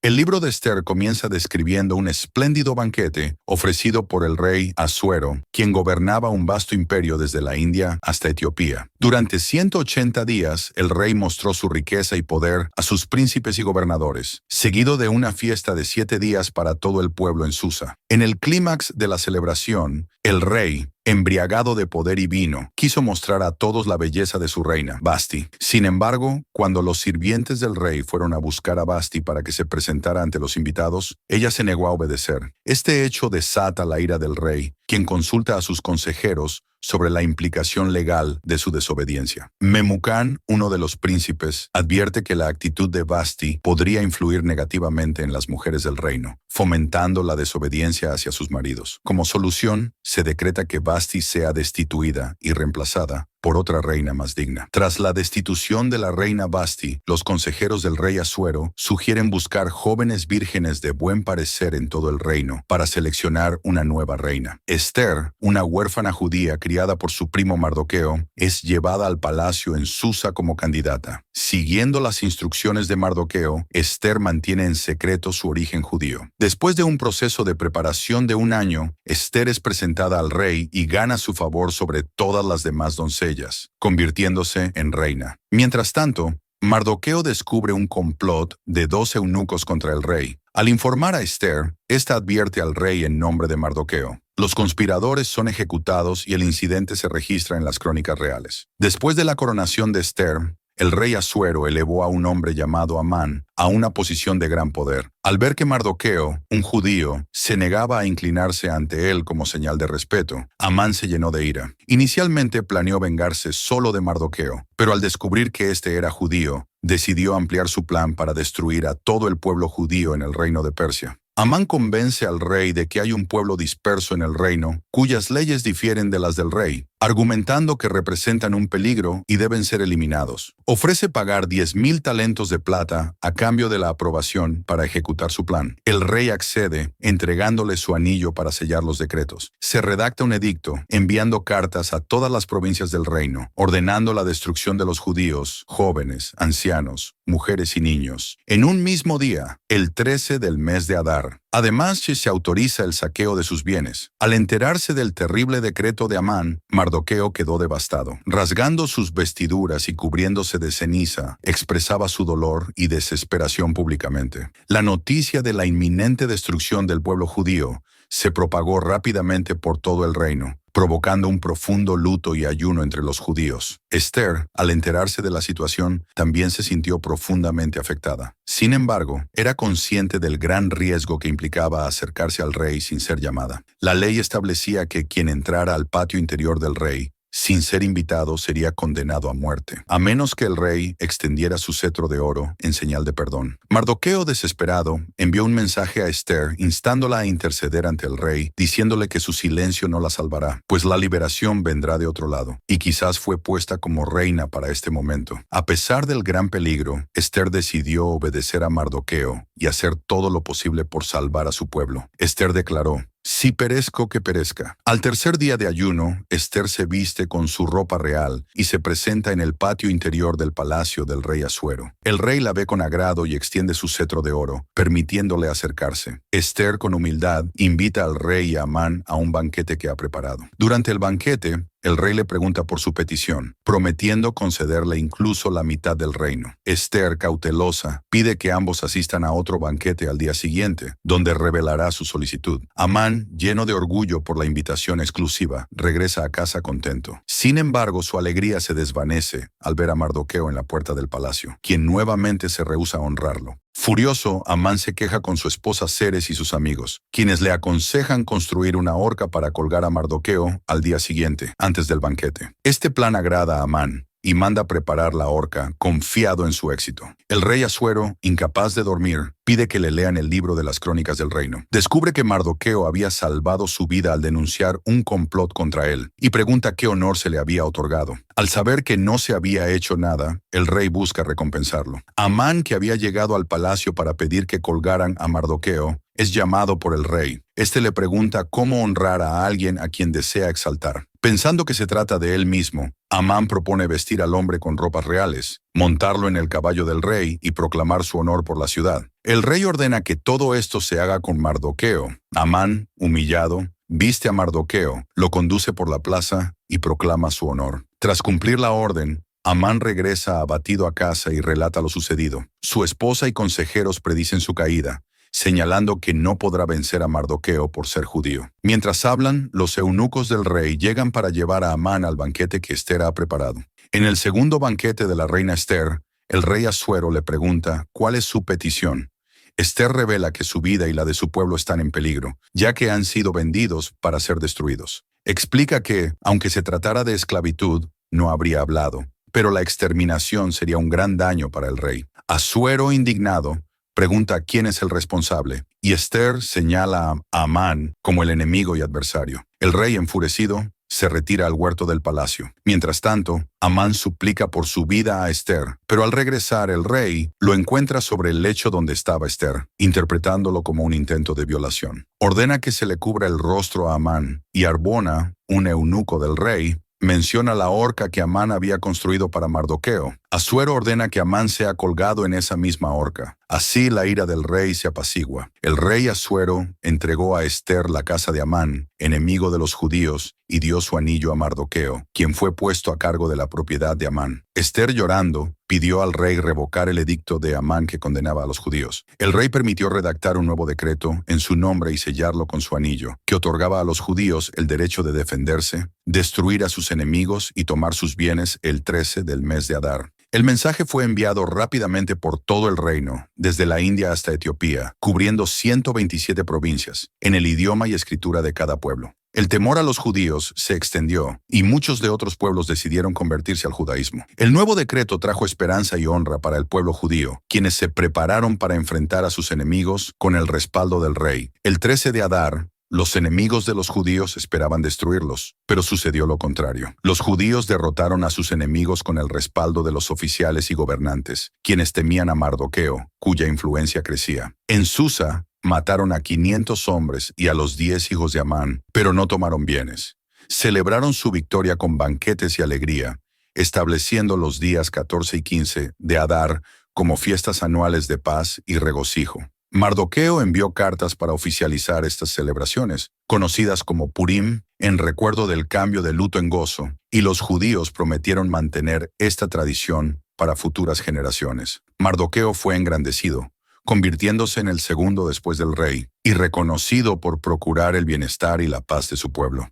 El libro de Esther comienza describiendo un espléndido banquete ofrecido por el rey Asuero, quien gobernaba un vasto imperio desde la India hasta Etiopía. Durante 180 días, el rey mostró su riqueza y poder a sus príncipes y gobernadores, seguido de una fiesta de 7 días para todo el pueblo en Susa. En el clímax de la celebración, el rey, embriagado de poder y vino, quiso mostrar a todos la belleza de su reina, Vasti. Sin embargo, cuando los sirvientes del rey fueron a buscar a Vasti para que se presentara ante los invitados, ella se negó a obedecer. Este hecho desata la ira del rey, quien consulta a sus consejeros sobre la implicación legal de su desobediencia. Memucán, uno de los príncipes, advierte que la actitud de Vasti podría influir negativamente en las mujeres del reino, fomentando la desobediencia hacia sus maridos. Como solución, se decreta que Vasti sea destituida y reemplazada por otra reina más digna. Tras la destitución de la reina Vasti, los consejeros del rey Asuero sugieren buscar jóvenes vírgenes de buen parecer en todo el reino para seleccionar una nueva reina. Esther, una huérfana judía criada por su primo Mardoqueo, es llevada al palacio en Susa como candidata. Siguiendo las instrucciones de Mardoqueo, Esther mantiene en secreto su origen judío. Después de un proceso de preparación de 1 año, Esther es presentada al rey y gana su favor sobre todas las demás doncellas, convirtiéndose en reina. Mientras tanto, Mardoqueo descubre un complot de 2 eunucos contra el rey. Al informar a Esther, ésta advierte al rey en nombre de Mardoqueo. Los conspiradores son ejecutados y el incidente se registra en las crónicas reales. Después de la coronación de Esther, el rey Asuero elevó a un hombre llamado Amán a una posición de gran poder. Al ver que Mardoqueo, un judío, se negaba a inclinarse ante él como señal de respeto, Amán se llenó de ira. Inicialmente planeó vengarse solo de Mardoqueo, pero al descubrir que éste era judío, decidió ampliar su plan para destruir a todo el pueblo judío en el reino de Persia. Amán convence al rey de que hay un pueblo disperso en el reino, cuyas leyes difieren de las del rey, argumentando que representan un peligro y deben ser eliminados. Ofrece pagar 10,000 talentos de plata a cambio de la aprobación para ejecutar su plan. El rey accede, entregándole su anillo para sellar los decretos. Se redacta un edicto, enviando cartas a todas las provincias del reino, ordenando la destrucción de los judíos, jóvenes, ancianos, mujeres y niños, en un mismo día, el 13 del mes de Adar. Además, se autoriza el saqueo de sus bienes. Al enterarse del terrible decreto de Amán, Mardoqueo quedó devastado. Rasgando sus vestiduras y cubriéndose de ceniza, expresaba su dolor y desesperación públicamente. La noticia de la inminente destrucción del pueblo judío se propagó rápidamente por todo el reino, provocando un profundo luto y ayuno entre los judíos. Esther, al enterarse de la situación, también se sintió profundamente afectada. Sin embargo, era consciente del gran riesgo que implicaba acercarse al rey sin ser llamada. La ley establecía que quien entrara al patio interior del rey sin ser invitado sería condenado a muerte, a menos que el rey extendiera su cetro de oro en señal de perdón. Mardoqueo, desesperado, envió un mensaje a Esther instándola a interceder ante el rey, diciéndole que su silencio no la salvará, pues la liberación vendrá de otro lado, y quizás fue puesta como reina para este momento. A pesar del gran peligro, Esther decidió obedecer a Mardoqueo y hacer todo lo posible por salvar a su pueblo. Esther declaró: «Si perezco, que perezca». Al tercer día de ayuno, Esther se viste con su ropa real y se presenta en el patio interior del palacio del rey Asuero. El rey la ve con agrado y extiende su cetro de oro, permitiéndole acercarse. Esther, con humildad, invita al rey y a Amán a un banquete que ha preparado. Durante el banquete, el rey le pregunta por su petición, prometiendo concederle incluso la mitad del reino. Esther, cautelosa, pide que ambos asistan a otro banquete al día siguiente, donde revelará su solicitud. Amán, lleno de orgullo por la invitación exclusiva, regresa a casa contento. Sin embargo, su alegría se desvanece al ver a Mardoqueo en la puerta del palacio, quien nuevamente se rehúsa a honrarlo. Furioso, Amán se queja con su esposa Zeres y sus amigos, quienes le aconsejan construir una horca para colgar a Mardoqueo al día siguiente, antes del banquete. Este plan agrada a Amán y manda preparar la horca, confiado en su éxito. El rey Asuero, incapaz de dormir, pide que le lean el libro de las crónicas del reino. Descubre que Mardoqueo había salvado su vida al denunciar un complot contra él, y pregunta qué honor se le había otorgado. Al saber que no se había hecho nada, el rey busca recompensarlo. Amán, que había llegado al palacio para pedir que colgaran a Mardoqueo, es llamado por el rey. Este le pregunta cómo honrar a alguien a quien desea exaltar. Pensando que se trata de él mismo, Amán propone vestir al hombre con ropas reales, montarlo en el caballo del rey y proclamar su honor por la ciudad. El rey ordena que todo esto se haga con Mardoqueo. Amán, humillado, viste a Mardoqueo, lo conduce por la plaza y proclama su honor. Tras cumplir la orden, Amán regresa abatido a casa y relata lo sucedido. Su esposa y consejeros predicen su caída, señalando que no podrá vencer a Mardoqueo por ser judío. Mientras hablan, los eunucos del rey llegan para llevar a Amán al banquete que Ester ha preparado. En el segundo banquete de la reina Ester, el rey Asuero le pregunta cuál es su petición. Ester revela que su vida y la de su pueblo están en peligro, ya que han sido vendidos para ser destruidos. Explica que, aunque se tratara de esclavitud, no habría hablado, pero la exterminación sería un gran daño para el rey. Asuero, indignado, pregunta quién es el responsable, y Ester señala a Amán como el enemigo y adversario. El rey, enfurecido, se retira al huerto del palacio. Mientras tanto, Amán suplica por su vida a Ester, pero al regresar el rey lo encuentra sobre el lecho donde estaba Ester, interpretándolo como un intento de violación. Ordena que se le cubra el rostro a Amán, y Arbona, un eunuco del rey, menciona la horca que Amán había construido para Mardoqueo. Asuero ordena que Amán sea colgado en esa misma horca. Así la ira del rey se apacigua. El rey Asuero entregó a Ester la casa de Amán, enemigo de los judíos, y dio su anillo a Mardoqueo, quien fue puesto a cargo de la propiedad de Amán. Ester, llorando, pidió al rey revocar el edicto de Amán que condenaba a los judíos. El rey permitió redactar un nuevo decreto en su nombre y sellarlo con su anillo, que otorgaba a los judíos el derecho de defenderse, destruir a sus enemigos y tomar sus bienes el 13 del mes de Adar. El mensaje fue enviado rápidamente por todo el reino, desde la India hasta Etiopía, cubriendo 127 provincias, en el idioma y escritura de cada pueblo. El temor a los judíos se extendió, y muchos de otros pueblos decidieron convertirse al judaísmo. El nuevo decreto trajo esperanza y honra para el pueblo judío, quienes se prepararon para enfrentar a sus enemigos con el respaldo del rey. El 13 de Adar, los enemigos de los judíos esperaban destruirlos, pero sucedió lo contrario. Los judíos derrotaron a sus enemigos con el respaldo de los oficiales y gobernantes, quienes temían a Mardoqueo, cuya influencia crecía. En Susa, mataron a 500 hombres y a los 10 hijos de Amán, pero no tomaron bienes. Celebraron su victoria con banquetes y alegría, estableciendo los días 14 y 15 de Adar como fiestas anuales de paz y regocijo. Mardoqueo envió cartas para oficializar estas celebraciones, conocidas como Purim, en recuerdo del cambio de luto en gozo, y los judíos prometieron mantener esta tradición para futuras generaciones. Mardoqueo fue engrandecido, convirtiéndose en el segundo después del rey, y reconocido por procurar el bienestar y la paz de su pueblo.